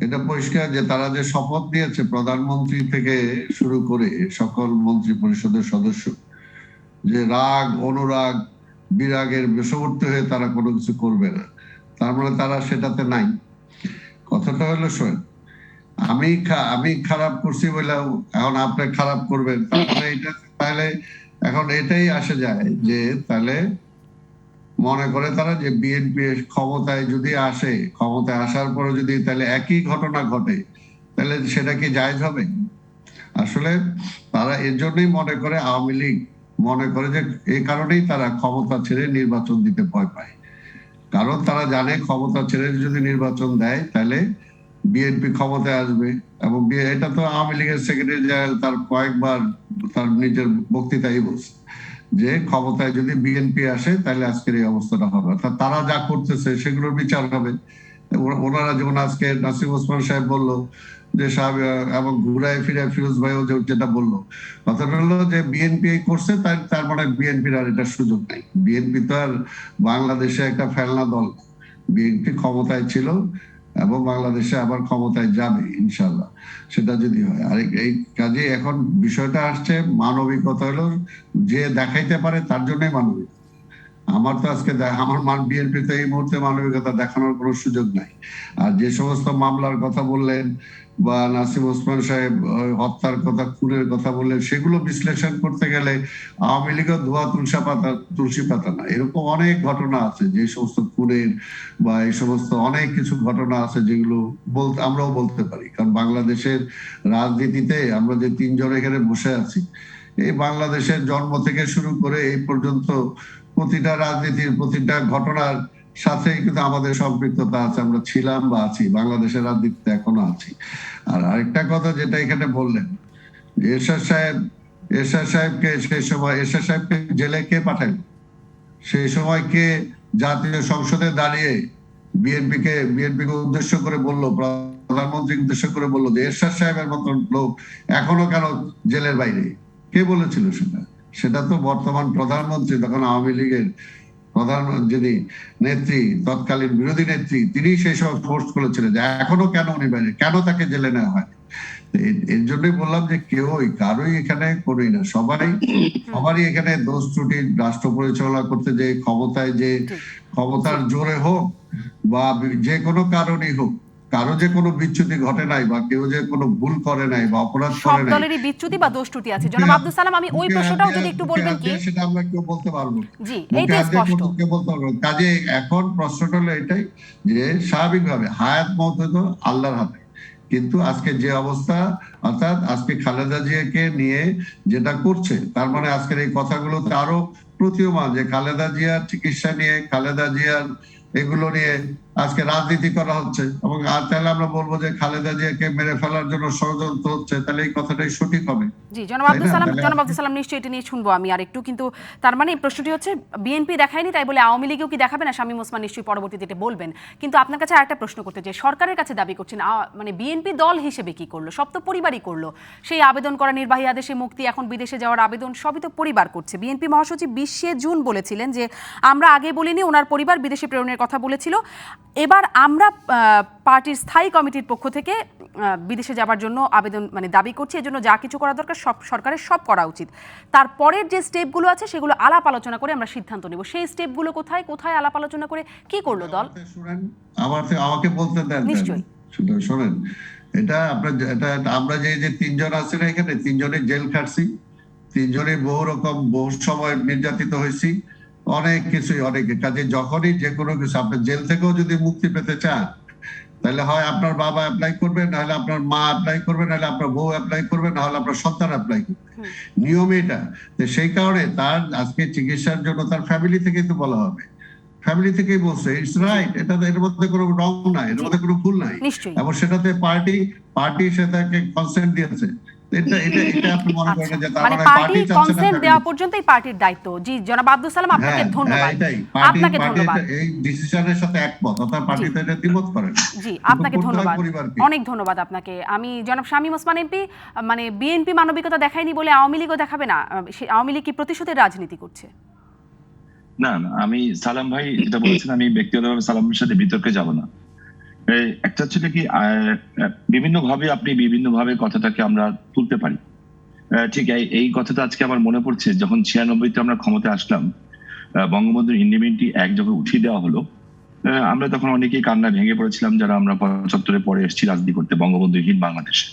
এটা পরিষ্কার যে তারা যে শপথ নিয়েছে প্রধানমন্ত্রী থেকে শুরু করে সকল মন্ত্রী পরিষদের সদস্য, যে রাগ অনুরাগ বিরাগের বশবর্তী হয়ে তারা কোনো কিছু করবে না, তার মানে তারা সেটাতে নাই। কথাটা হলো শোন, আমি খারাপ করছি বলে এখন আপনি খারাপ করবেন, তাহলে এটা, তাহলে এখন এটাই আসে যায় যে তাহলে মনে করে তারা যে বিএনপি ক্ষমতায় যদি আসে, ক্ষমতায় আসার পরে যদি তাহলে একই ঘটনা ঘটে, তাহলে সেটা কি জায়েজ হবে? আসলে তারা এর জন্যই মনে করে, আওয়ামী লীগ মনে করে যে এই কারণেই তারা ক্ষমতা ছেড়ে নির্বাচন দিতে ভয় পায়, কারণ তারা জানে ক্ষমতা ছেড়ে যদি নির্বাচন দেয় তাহলে বিএনপি ক্ষমতায় আসবে। এবং এটা তো আওয়ামী লীগের সেক্রেটারি জেনারেল তার কয়েকবার তার নিজের বক্তৃতায় বলছে যে ক্ষমতায় যদি বিএনপি আসে তাহলে আজকের এই অবস্থাটা হবে। অর্থাৎ তারা যা করতেছে সেগুলোর বিচার হবে। ওনারা যেমন আজকে নাসিম ওসমান সাহেব বললো যে এবং ঘুরায় ফিরে ফিরোজ ভাইও যেটা বললো, কথাটা হলো যে বিএনপি করছে, তার মানে বিএনপির আর এটা সুযোগ নাই। বিএনপি তো আর বাংলাদেশে একটা ফেলনা দল, বিএনপি ক্ষমতায় ছিল এবং বাংলাদেশে আবার ক্ষমতায় যাবে ইনশাল্লাহ, সেটা যদি হয়। আর এই কাজে এখন বিষয়টা আসছে মানবিকতা, হলো যে দেখাইতে পারে তার জন্যই মানবিকতা। আমার তো আজকে আমার বিএনপিতে এই মুহূর্তে মানবিকতা দেখানোর কোনো সুযোগ নাই। আর যে সমস্ত মামলার কথা বললেন বা নাসিম ওসমান সাহেব হত্যার কথা, খুনের কথা বললেন, সেগুলো বিশ্লেষণ করতে গেলে আওয়ামী লীগের ধোয়া তুলসী পাতা না, এরকম অনেক ঘটনা আছে, যে সমস্ত খুনের বা এই সমস্ত অনেক কিছু ঘটনা আছে যেগুলো আমরাও বলতে পারি। কারণ বাংলাদেশের রাজনীতিতে আমরা যে তিনজন এখানে বসে আছি, এই বাংলাদেশের জন্ম থেকে শুরু করে এই পর্যন্ত প্রতিটা রাজনীতির প্রতিটা ঘটনার সাথে কিন্তু আমাদের সম্পৃক্ততা আছে, আমরা ছিলাম বা আছি, বাংলাদেশের রাজনীতিতে এখনো আছি। আর আরেকটা কথা যেটা এখানে বললেন, এরশাদ সাহেবকে সেই সময় এরশাদ সাহেবকে জেলে কে পাঠাইল? সেই সময় কে জাতীয় সংসদে দাঁড়িয়ে বিএনপিকে উদ্দেশ্য করে বললো, প্রধানমন্ত্রীকে উদ্দেশ্য করে বললো যে এরশাদ সাহেবের মতো লোক এখনো কেন জেলের বাইরে? কে বলেছিল সেটা? সেটা তো বর্তমান প্রধানমন্ত্রী, তখন আওয়ামী লীগের প্রধান যিনি নেত্রী, তৎকালীন বিরোধী নেত্রী, তিনি সেই সব ফোর্স করেছিলেন যে এখনো কেন উনি বাইরে, কেন তাকে জেলে নেওয়া হয়। এর জন্যই বললাম যে কারোই এখানে করি না, সবারই এখানে দোষ ত্রুটি, রাষ্ট্র পরিচালনা করতে যে ক্ষমতায়, যে ক্ষমতার জোরে হোক বা যে কোনো কারণেই হোক, কারো যে কোনো বিচ্যুতি ঘটে নাই বা কেউ যে কোনো ভুল করে নাই বা অপরাধ সব করে নাই, দলেরই বিচ্যুতি বা দোষ ত্রুটি আছে। জনাব আব্দুল সালাম, আমি ওই প্রশ্নটাও যদি একটু বলবেন কি? সেটা আমরা কেউ বলতে পারবো, জি, এইটাই স্পষ্ট। কেউ বলতে পারবো। কাজে এখন প্রশ্নটা হলো এটাই যে স্বাভাবিকভাবে হায়াত মওত হতো আল্লাহর হাতে, কিন্তু আজকে যে অবস্থা, অর্থাৎ আজকে খালেদা জিয়াকে নিয়ে যেটা করছে, তার মানে আজকের এই কথাগুলোতে আরো প্রতীয়মান যে খালেদা জিয়ার চিকিৎসা নিয়ে, খালেদা জিয়ার এগুলো নিয়ে আজকে রাজনীতি করা হচ্ছে। এবং আর তাহলে আমরা বলবো যে খালেদা জিয়াকে মেরে ফেলার জন্য ষড়যন্ত্র হচ্ছে, তাহলে এই কথাটাই সঠিক হবে। জি, জনাব আব্দুল সালাম নিশ্চয়ই এটা নিয়ে শুনবো আমি আর একটু, কিন্তু তার মানে প্রশ্নটি হচ্ছে বিএনপি দেখায়নি তাই বলে আওয়ামী লীগও কি দেখাবে না? শামীম ওসমান নিশ্চয়ই পরবর্তীতে এটা বলবেন, কিন্তু আপনার কাছে আরেকটা প্রশ্ন করতে চাই। সরকারের কাছে দাবি করছেন, মানে বিএনপি দল হিসেবে কি করলো? সব তো পরিবারই করলো। সেই আবেদন করা নির্বাহী আদেশে মুক্তি, এখন বিদেশে যাওয়ার আবেদন, সবই তো পরিবার করছে। বিএনপি মহাসচিব 20 জুন বলেছিলেন যে আমরা আগে বলিনি, ওনার পরিবার বিদেশে প্রেরণের কথা বলেছিল। এবার আমরা পার্টির স্থায়ী কমিটির পক্ষ থেকে বিদেশে যাবার জন্য আবেদন মানে দাবি করছি, এজন্য যা কিছু করা দরকার সব সরকারের সব করা উচিত। তারপরের যে স্টেপগুলো আছে সেগুলো আলাপ আলোচনা করে আমরা সিদ্ধান্ত নেব। সেই স্টেপগুলো কোথায় কোথায় আলাপ আলোচনা করে কি করলো দল? শুনেন, আমাকে বলতে দেন। নিশ্চয়ই শোনেন, এটা আমরা যে তিনজন আছি না এখানে, তিনজনে জেল খাটছি, তিনজনে বহু সময় নির্যাতিত হয়েছি, অনেক কিছুই, অনেকে কাজে যখনই যে কোনো কিছু, আপনি জেল থেকেও যদি মুক্তি পেতে চান, তাহলে হয় আপনার বাবা অ্যাপ্লাই করবে, নাহলে আপনার মা অ্যাপ্লাই করবে, নাহলে আপনার বউ অ্যাপ্লাই করবে, নাহলে আপনার সন্তান অ্যাপ্লাই করবে। নিয়ম এটা। তো সেই কারণে তার আজকে চিকিৎসার জন্য তার ফ্যামিলি থেকেই তো বলা হবে, ফ্যামিলি থেকেই বলছে ইটস রাইট, এটা এর মধ্যে কোনো রং নাই, এর মধ্যে কোনো ভুল নাই, এবং সেটাতে পার্টি সেটাকে কনসেন্ট দিয়েছে। এটা আপনি মনে করেন যে তার মানে পার্টি কনসেন্ট দেওয়া পর্যন্তই পার্টির দায়িত্ব। জি, জনাব আব্দুল সালাম, আপনাকে ধন্যবাদ। আপনাকে ধন্যবাদ। এই ডিসিশনের সাথে একমত, অর্থাৎ পার্টি তো এটা দ্বিমত করে না। জি, আপনাকে ধন্যবাদ, অনেক ধন্যবাদ আপনাকে। আমি জনাব শামীম ওসমান এমপি, মানে বিএনপি মানবিকতা দেখায়নি বলে আওয়ামী লীগও দেখাবে না? আওয়ামী লীগ কি প্রতিশোধের রাজনীতি করছে? না, আমি সালাম ভাই যেটা বলেছেন, আমি ব্যক্তিগতভাবে সালামের সাথে বিতর্কে যাব না। একটা হচ্ছে কি, বিভিন্নভাবে আপনি বিভিন্নভাবে কথাটাকে আমরা তুলতে পারি। ঠিক এই কথাটা আজকে আমার মনে পড়ছে, যখন 96-তে আমরা ক্ষমতায় আসলাম, বঙ্গবন্ধুর ইন্ডিপেন্ডেন্ট অ্যাক্ট যখন উঠিয়ে দেওয়া হলো, আমরা তখন অনেকেই কান্না ভেঙে পড়েছিলাম, যারা আমরা 75-এ পরে এসেছি রাজনীতি করতে বঙ্গবন্ধুহীন বাংলাদেশে।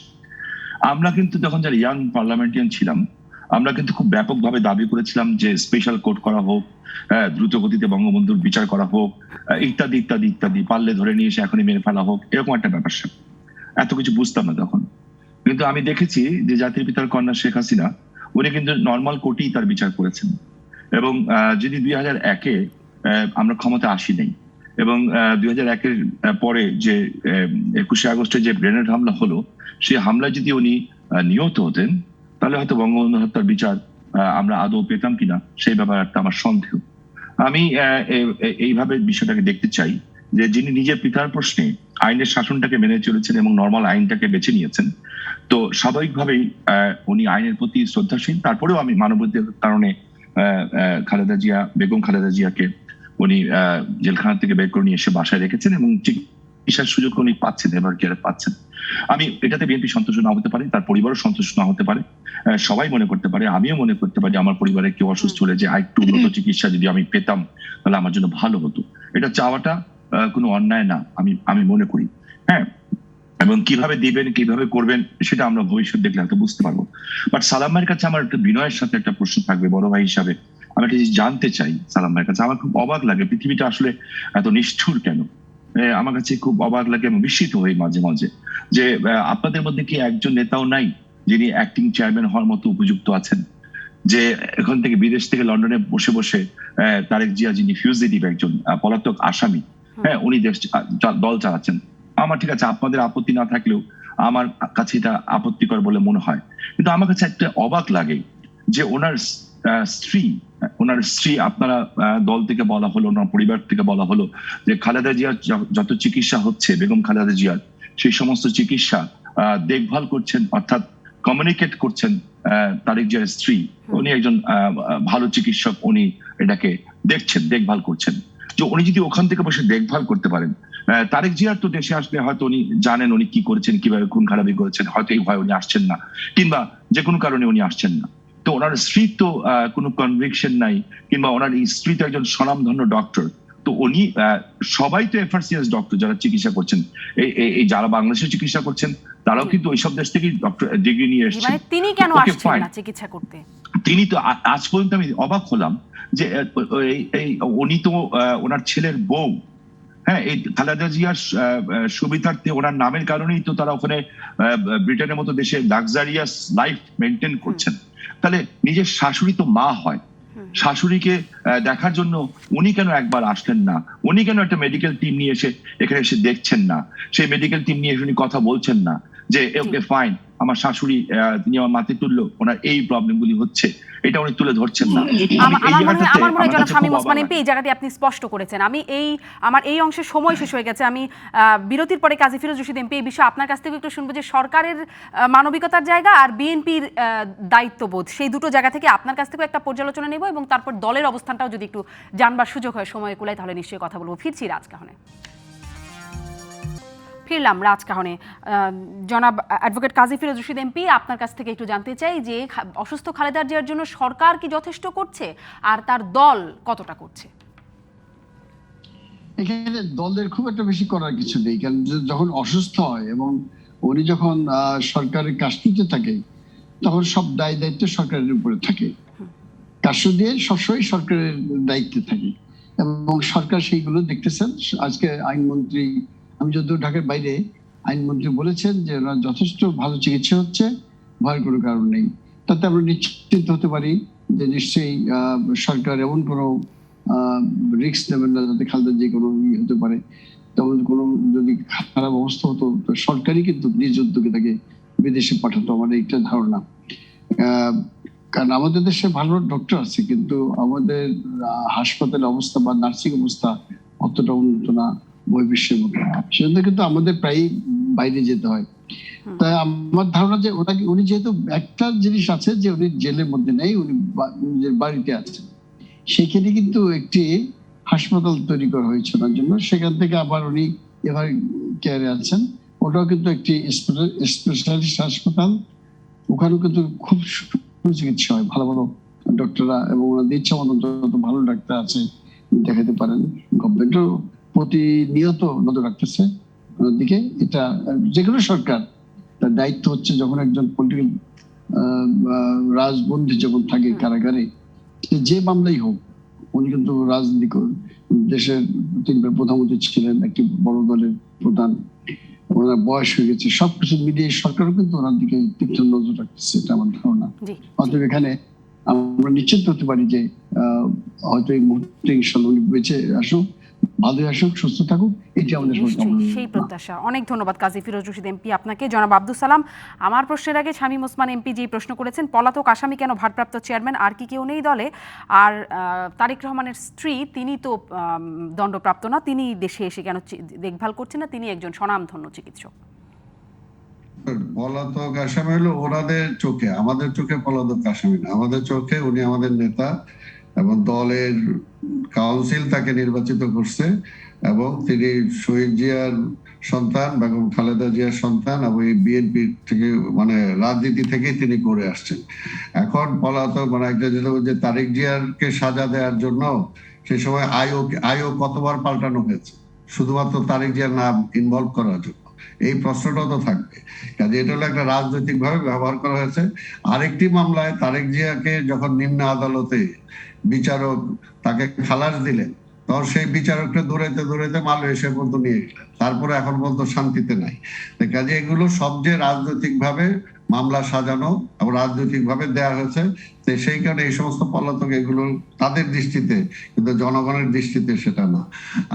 আমরা কিন্তু তখন যারা ইয়াং পার্লামেন্টারিয়ান ছিলাম, আমরা কিন্তু খুব ব্যাপকভাবে দাবি করেছিলাম যে স্পেশাল কোর্ট করা হোক, দ্রুত গতিতে বঙ্গবন্ধুর বিচার করা হোক, ইত্যাদি ইত্যাদি ইত্যাদি, পারলে ধরে নিয়ে এসে এখনই মেরে ফেলা হোক, এরকম একটা ব্যাপার। এত কিছু বুঝতাম না তখন, কিন্তু আমি দেখেছি যে জাতির পিতার কন্যা শেখ হাসিনা, উনি কিন্তু নর্মাল কোর্টেই তার বিচার করেছেন। এবং যদি 2001-এ আমরা ক্ষমতা আসি নাই, এবং 2001-এর পরে যে 21শে আগস্টে যে গ্রেনেড হামলা হলো, সেই হামলায় যদি উনি নিহত হতেন, তাহলে হয়তো বঙ্গবন্ধু হত্যার বিচার আমরা আদৌ পেতাম কিনা সেই ব্যাপারে একটা আমার সন্দেহ। আমি এইভাবে বিষয়টাকে দেখতে চাই যে যিনি নিজের পিতার প্রশ্নে আইনের শাসনটাকে মেনে চলেছেন এবং নর্মাল আইনটাকে বেছে নিয়েছেন, তো স্বাভাবিকভাবেই উনি আইনের প্রতি শ্রদ্ধাশীল। তারপরেও আমি মানবাধিকারের কারণে বেগম খালেদা জিয়াকে উনি জেলখানা থেকে বের করে নিয়ে এসে বাসায় রেখেছেন এবং চিকিৎসার সুযোগ উনি পাচ্ছেন, এবার কেয়ারে পাচ্ছেন। আমি এটাতে বিএনপি সন্তুষ্ট না হতে পারে, তার পরিবারও সন্তুষ্ট না হতে পারে, সবাই মনে করতে পারে, আমিও মনে করতে পারি আমার পরিবারে কেউ অসুস্থ হলে যে আরেকটু উন্নত চিকিৎসা যদি আমি পেতাম তাহলে আমার জন্য ভালো হতো। এটা চাওয়াটা কোনো অন্যায় না আমি মনে করি। হ্যাঁ, এবং কিভাবে দিবেন কিভাবে করবেন সেটা আমরা ভবিষ্যৎ দেখলে হয়তো বুঝতে পারবো। বাট সালাম ভাইয়ের কাছে আমার একটা বিনয়ের সাথে একটা প্রশ্ন থাকবে, বড় ভাই হিসাবে আমি একটা জিনিস জানতে চাই সালাম ভাইয়ের কাছে। আমার খুব অবাক লাগে পৃথিবীটা আসলে এত নিষ্ঠুর কেন। আমার কাছে খুব অবাক লাগে এবং বিস্মিত হই মাঝে মাঝে যে আপনাদের মধ্যে কি একজন নেতাও নাই যিনি অ্যাক্টিং চেয়ারম্যান হওয়ার মতো উপযুক্ত আছেন, যে এখান থেকে বিদেশ থেকে লন্ডনে বসে বসে তারেক জিয়া যিনি ফিউজিটিভ একজন পলাতক আসামি, হ্যাঁ, উনি দল চালাচ্ছেন। আমার ঠিক আছে, আপনাদের আপত্তি না থাকলেও আমার কাছে এটা আপত্তিকর বলে মনে হয়। কিন্তু আমার কাছে একটা অবাক লাগে যে ওনার স্ত্রী আপনারা দল থেকে বলা হলো, ওনার পরিবার থেকে বলা হলো যে খালেদা জিয়ার যত চিকিৎসা হচ্ছে, বেগম খালেদা জিয়ার সেই সমস্ত চিকিৎসা দেখভাল করছেন, অর্থাৎ কমিউনিকেট করছেন তারেক জিয়ার স্ত্রী, উনি একজন ভালো চিকিৎসক, উনি এটাকে দেখছেন, দেখভাল করছেন। যে উনি যদি ওখান থেকে বসে দেখভাল করতে পারেন, তারেক জিয়ার তো দেশে আসলে হয়তো উনি জানেন উনি কি করেছেন, কিভাবে খুন খারাপি করেছেন, হয়তো এই ভয় উনি আসছেন না, কিংবা যে কোনো কারণে উনি আসছেন না। তো ওনার স্ত্রী তো কোনো কনভিকশন নাই, কিংবা ওনার স্ত্রী তো একজন স্বনামধন্য ডক্টর। তো উনি সবাই তো এফআরসিএস ডক্টর যারা চিকিৎসা করছেন, এই যারা বাংলাদেশে চিকিৎসা করছেন তারাও কিন্তু ওইসব দেশ থেকে ডক্টর ডিগ্রি নিয়ে এসেছেন। মানে তিনি কেন আসছেন না চিকিৎসা করতে? তিনি তো আজ পর্যন্ত আমি অবাক হলাম যে উনি তো ওনার ছেলের বউ, হ্যাঁ, এই খালেদা জিয়ার সুবিধার্থে ওনার নামের কারণেই তো তারা ওখানে ব্রিটেনের মতো দেশে লাক্সারিয়াস লাইফ মেনটেন করছেন। তাহলে নিজের শাশুড়ি তো মা হয়, শাশুড়িকে দেখার জন্য উনি কেন একবার আসলেন না? উনি কেন একটা মেডিকেল টিম নিয়ে এসে এখানে এসে দেখছেন না? সেই মেডিকেল টিম নিয়ে উনি কথা বলছেন না যে ওকে ফাইন, আমার শাশুড়ি তিনি আমার মাথায় তুললো, ওনার এই প্রবলেম গুলি হচ্ছে, এটা উনি তুলে ধরছেন না। আমার মনে হয় জনাব শামীম ওসমান এমপি এই জায়গাটি আপনি স্পষ্ট করেছেন। আমার এই অংশের সময় শেষ হয়ে গেছে। আমি বিরতির পরে কাজী ফিরোজ রশিদ এমপি এই বিষয়ে আপনার কাছ থেকে একটু শুনবো যে সরকারের মানবিকতার জায়গা আর বিএনপির দায়িত্ববোধ, সেই দুটো জায়গা থেকে আপনার কাছ থেকে একটা পর্যালোচনা নেব, এবং তারপর দলের অবস্থানটাও যদি একটু জানবার সুযোগ হয়, সময় কুলায়, তাহলে নিশ্চয়ই কথা বলবো। ফিরছি রাজকাহনে। ফিরলাম রাজকাহনে। জনাব অ্যাডভোকেট কাজী ফিরোজ রশিদ এমপি, আপনার কাছ থেকে একটু জানতে চাই যে অসুস্থ খালেদা জিয়ার জন্য সরকার কি যথেষ্ট করছে, আর তার দল কতটা করছে? এখানে দলের খুব একটা বেশি করার কিছু নেই, কারণ যখন অসুস্থ হয় এবং উনি যখন সরকারের কাস্টডিতে থাকে, তখন সব দায় দায়িত্ব সরকারের উপরে থাকে। কাস্টডি সবসময় সরকারের দায়িত্বে থাকে এবং সরকার সেইগুলো দেখতেছেন। আজকে আইনমন্ত্রী, আমি যদিও ঢাকার বাইরে, আইনমন্ত্রী বলেছেন যে ওরা যথেষ্ট ভালো চিকিৎসা হচ্ছে, ভয়ের কোনো কারণ নেই। তাতে আমরা নিশ্চিত হতে পারি যে নিশ্চয়ই সরকার এমন কোনো রিস্ক নেবেন না যাতে খালেদা যে কোনো হতে পারে। তেমন কোনো যদি খারাপ অবস্থা হতো, সরকারই কিন্তু নিজ উদ্যোগে তাকে বিদেশে পাঠাতো, আমার এইটা ধারণা। কারণ আমাদের দেশে ভালো ডক্টর আছে, কিন্তু আমাদের হাসপাতালের অবস্থা বা নার্সিং অবস্থা অতটা উন্নত না বহির্বিশ্বের মতো। সেজন্য কিন্তু আমাদের প্রায় বাইরে যেতে হয়। তাই আমার ধারণা যে উনি যেহেতু একটা জিনিস আছে যে উনি জেলের মধ্যে নেই, উনি নিজের বাড়িতে আছেন, সেখানে কিন্তু একটি হাসপাতাল তৈরি করা হয়েছে ওনার জন্য। সেখান থেকে আবার উনি এভার কেয়ারে আছেন, ওটাও কিন্তু একটি স্পেশালিস্ট হাসপাতাল। ওখানেও কিন্তু খুব চিকিৎসা হয়, ভালো ভালো ডক্টররা, এবং ওনাদের ইচ্ছা মতো যত ভালো ডাক্তার আছে দেখাতে পারেন। গভর্নমেন্টও প্রতিনিয়ত নজর রাখতেছে ওনার দিকে। এটা যে কোনো সরকার, তার দায়িত্ব হচ্ছে যখন একজন পলিটিক্যাল রাজবন্দী যখন থাকে কারাগারে, যে মামলাই হোক, উনি কিন্তু রাজনীতি দেশের তিনবার প্রধানমন্ত্রী ছিলেন, একটি বড় দলের প্রধান, ওনার বয়স হয়ে গেছে, সবকিছু মিলিয়ে সরকারও কিন্তু ওনার দিকে তীক্ষ্ণ নজর রাখতেছে, এটা আমার ধারণা। অতএব এখানে আমরা নিশ্চিত হতে পারি যে হয়তো এই মুহূর্তে ইনশাআল্লাহ উনি বেঁচে আসুক, ভালোই আসুক, সুস্থ থাকুক, এটি আমাদের সেই প্রত্যাশা। অনেক ধন্যবাদ কাজী ফিরোজ রশিদ এমপি আপনাকে। জনাব আব্দুল সালাম, আমার প্রশ্নের আগে শামীম ওসমান এমপি যে প্রশ্ন করেছেন, পলাতক আসামি কেন ভারপ্রাপ্ত চেয়ারম্যান, আর কি কেউ নেই দলে? আর তারেক রহমানের স্ত্রী, তিনি তো দণ্ডপ্রাপ্ত না, তিনি দেশে এসে কেন দেখভাল করছেন না? তিনি একজন স্বনামধন্য চিকিৎসক। পলাতক আসামি হলো ওনাদের চোখে, আমাদের চোখে পলাতক আসামি না। আমাদের চোখে উনি আমাদের নেতা, এবং দলের কাউন্সিল তাকে নির্বাচিত করছে, এবং তিনি শহীদ জিয়ার সন্তান, বেগম খালেদা জিয়ার সন্তান, এবং এই বিএনপি থেকে মানে রাজনীতি থেকেই তিনি করে আসছেন। এখন পলাতক মানে একটা যেটা যে তারেক জিয়ারকে সাজা দেওয়ার জন্য সে সময় আইও কতবার পাল্টানো হয়েছে শুধুমাত্র তারেক জিয়ার নাম ইনভলভ করার জন্য। এই প্রশ্নটাও তো থাকবে, কাজে এটা হলো একটা রাজনৈতিক ভাবে ব্যবহার করা হয়েছে। আরেকটি মামলায় তারেক জিয়াকে যখন নিম্ন আদালতে বিচারক তাকে খালাস দিলেন, তখন সেই বিচারককে দৌড়াইতে দৌড়াইতে মালয়েশিয়া পর্যন্ত নিয়ে গেলেন, তারপরে এখন পর্যন্ত শান্তিতে নাই। কাজে এগুলো সব যে রাজনৈতিক ভাবে মামলা সাজানো এবং রাজনৈতিক ভাবে দেওয়া হয়েছে, তো সেই কারণে এই সমস্ত পলাতক এগুলো তাদের দৃষ্টিতে, কিন্তু জনগণের দৃষ্টিতে সেটা না।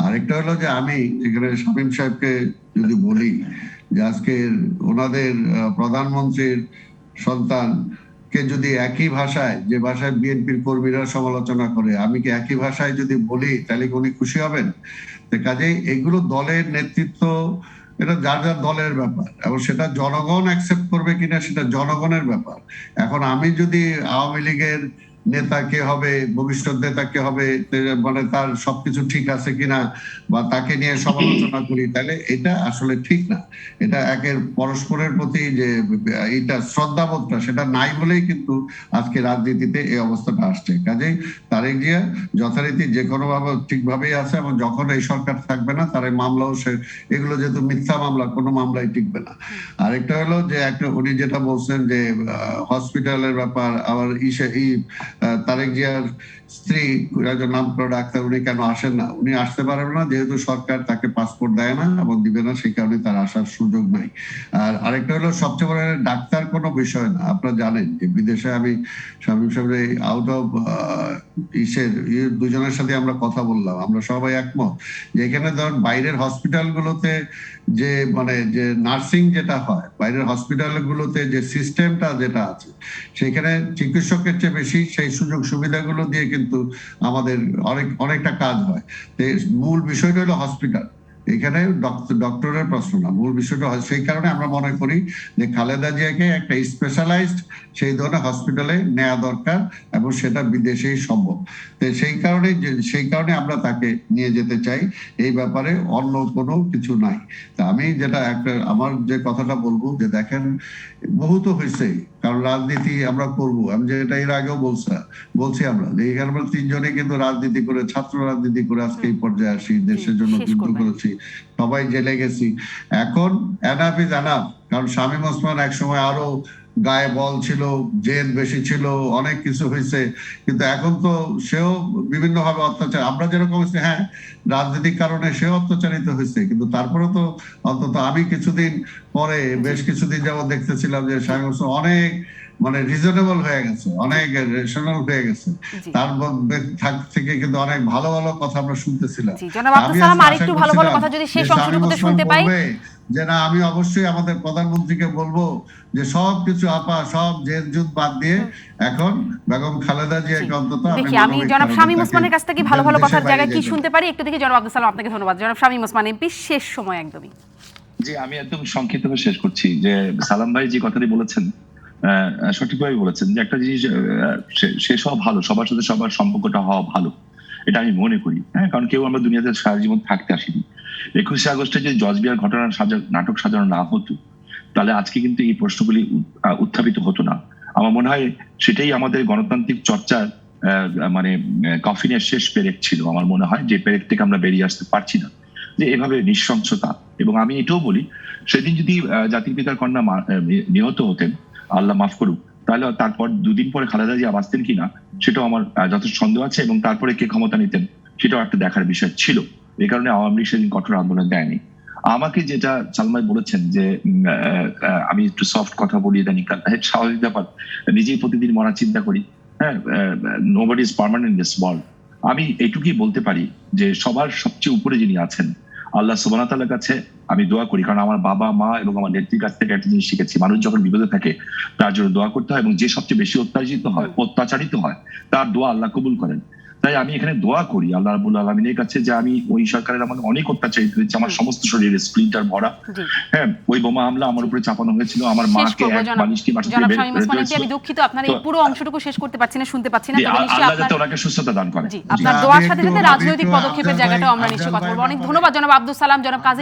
আরেকটা হলো যে আমি এখানে শামীম সাহেবকে যদি বলি যে আজকে ওনাদের প্রধানমন্ত্রীর সন্তান কে যদি একই ভাষায়, যে ভাষায় বিএনপির কর্মীরা সমালোচনা করে, আমি কি একই ভাষায় যদি বলি তাহলে উনি খুশি হবেন? কাজেই এগুলো দলের নেতৃত্ব এটা যার যার দলের ব্যাপার, এবং সেটা জনগণ অ্যাকসেপ্ট করবে কিনা সেটা জনগণের ব্যাপার। এখন আমি যদি আওয়ামী লীগের নেতা কে হবে, ভবিষ্যৎ নেতা কে হবে, মানে তার সবকিছু ঠিক আছে কিনা বা তাকে নিয়ে সমালোচনা করি, তাহলে এটা আসলে ঠিক না। এটা একের পরস্পরের প্রতি যে এটা শ্রদ্ধাবোধটা সেটা নাই বলেই কিন্তু আজকে রাজনীতিতে এই অবস্থাটা আসছে। কাজেই তারেক জিয়া যথারীতি যে কোনো ভাবে ঠিকভাবেই আছে, এবং যখন এই সরকার থাকবে না তার এই মামলাও এগুলো যেহেতু মিথ্যা মামলা, কোনো মামলাই টিকবে না। আরেকটা হলো যে একটা উনি যেটা বলছেন যে হসপিটালের ব্যাপার, আবার তারেক জিয়ার স্ত্রী একজন নামকরা ডাক্তার, উনি কেন আসেন না? উনি আসতে পারেন না যেহেতু সরকার তাকে পাসপোর্ট দেয় না এবং দিবে না, সেই কারণে তার আসার সুযোগ নাই। আর আরেকটা হলো সবচেয়ে বড়, ডাক্তার কোনো বিষয় না। আপনারা জানেন যে বিদেশে আমি শামীম সাহেবের আউট অফ দুজনের সাথে আমরা কথা বললাম, আমরা সবাই একমত যে এখানে ধরুন বাইরের হসপিটাল গুলোতে যে মানে যে নার্সিং যেটা হয়, বাইরের হসপিটাল গুলোতে যে সিস্টেমটা যেটা আছে, সেখানে চিকিৎসকের চেয়ে বেশি সেই সুযোগ সুবিধাগুলো দিয়ে কিন্তু আমাদের অনেকটা কাজ হয়। মূল বিষয়টা হলো হসপিটাল, এখানে ডক্টরের প্রশ্ন না, মূল বিষয়টা হয়। সেই কারণে আমরা মনে করি যে খালেদা জিয়াকে একটা স্পেশালাইজড সেই ধরনের হসপিটালে নেওয়া দরকার, এবং সেটা বিদেশেই সম্ভব। তো সেই কারণে আমরা তাকে নিয়ে যেতে চাই, এই ব্যাপারে অন্য কোনো কিছু নাই। তা আমি যেটা আমার যে কথাটা বলবো যে দেখেন, বহু তো হয়েছে, কারণ রাজনীতি আমরা করব, আমি যেটা এর আগেও বলছি আমরা যে এখানে আমরা তিনজনে কিন্তু রাজনীতি করে, ছাত্র রাজনীতি করে আজকে এই পর্যায়ে আসি, দেশের জন্য যুদ্ধ করেছি, সবাই জেলে গেছি। এখন এনাফ ইজ এনাফ, কারণ শামীম ওসমান এক সময় আরো গায়ে বল ছিল, জেদ বেশি ছিল, অনেক কিছু হয়েছে, কিন্তু এখন তো সেও বিভিন্ন ভাবে অত্যাচার, আমরা যেরকম হচ্ছে, হ্যাঁ রাজনৈতিক কারণে সেও অত্যাচারিত হয়েছে, কিন্তু তারপরে তো অন্তত আমি কিছুদিন পরে, বেশ কিছুদিন যাবত দেখতেছিলাম যে শামীম ওসমান অনেক মানে রিজনেবল হয়ে গেছে, অনেক রেশনাল হয়ে গেছে, তার থেকে কিন্তু অনেক ভালো ভালো কথা আমরা শুনতেছিলাম। যে না, আমি অবশ্যই আমাদের প্রধানমন্ত্রীকে বলবো যে সবকিছু সব জেদ যুদ্ধ বাদ দিয়ে এখন বেগম খালেদা জিয়াকে অন্তত আমি জনাব শামীম ওসমানের কাছ থেকে ভালো ভালো কথার জায়গায় কি শুনতে পারি একটু দেখি। জনাব আব্দুল সালাম, আপনাকে ধন্যবাদ। জনাব শামীম ওসমান এমপি, শেষ সময় একদমই। জি, আমি একদম সংক্ষিপ্তভাবে শেষ করছি যে সালাম ভাই যে কথাটি বলেছেন সঠিকভাবে বলেছেন, যে একটা জিনিস শেষ হওয়া ভালো, সবার সাথে সবার সম্পর্কটা হওয়া ভালো, এটা আমি মনে করি। হ্যাঁ, কারণ কেউ আমরা দুনিয়াতে সারা জীবন থাকতে আসিনি। 21শে আগস্টে যে জজ বিয়ার ঘটনার নাটক সাজানো না হতো, তাহলে আজকে কিন্তু এই প্রশ্নগুলি উত্থাপিত হতো না। আমার মনে হয় সেটাই আমাদের গণতান্ত্রিক চর্চার মানে কফিনের শেষ পেরেক ছিল। আমার মনে হয় যে পেরেক থেকে আমরা বেরিয়ে আসতে পারছি না, যে এভাবে নৃশংসতা। এবং আমি এটাও বলি, সেদিন যদি জাতির পিতার কন্যা নিহত হতেন, আল্লাহ মাফ করুক, তাহলে তারপর দুদিন পরে খালেদা জিয়া বাঁচতেন কিনা সেটাও আমার যথেষ্ট সন্দেহ আছে, এবং তারপরে কে ক্ষমতা নিতেন সেটাও একটা দেখার বিষয় ছিল। এই কারণে আওয়ামী লীগ সেদিন কঠোর আন্দোলন দেয়নি। আমাকে যেটা সালমাই বলেছেন যে আমি একটু সফট কথা বলি ইদানিং, স্বাভাবিক ব্যাপার, নিজেই প্রতিদিন মরার চিন্তা করি। হ্যাঁ, nobody is permanent in this world. আমি এইটুকুই বলতে পারি যে সবার সবচেয়ে উপরে যিনি আছেন আল্লাহ সুবহানাহু ওয়া তাআলার কাছে আমি দোয়া করি, কারণ আমার বাবা মা এবং আমার নেত্রীর কাছ থেকে একটা জিনিস শিখেছি, মানুষ যখন বিপদে থাকে তার জন্য দোয়া করতে হয়, এবং যে সবচেয়ে বেশি অত্যাচারিত হয় তার দোয়া আল্লাহ কবুল করেন। তাই আমি এখানে দোয়া করি আল্লাহ রাব্বুল আলামিনের কাছে যে আমি ওই সরকারের আমাদের অনেক অত্যাচারিত হয়েছে, আমার সমস্ত শরীরে স্প্লিন্টার ভরা। হ্যাঁ, ওই বোমা হামলা আমার উপরে চাপানো হয়েছিল, আমার মাকে এক বালিশটি মাটি দিয়ে বের করে দিয়েছিল। আমি দুঃখিত, আপনার এই পুরো অংশটুকু শেষ করতে পারছি না, শুনতে পাচ্ছি না, তবে নিশ্চয়ই আল্লাহ যাতে ওনাকে সুস্থতা দান করেন। জি, আপনার দোয়ার সাথে সাথে রাজনৈতিক পদক্ষেপের জায়গাটাও আমরা নিশ্চয়ই কথা বলবো। অনেক ধন্যবাদ জনাব আব্দুল সালাম, জনাব কাজী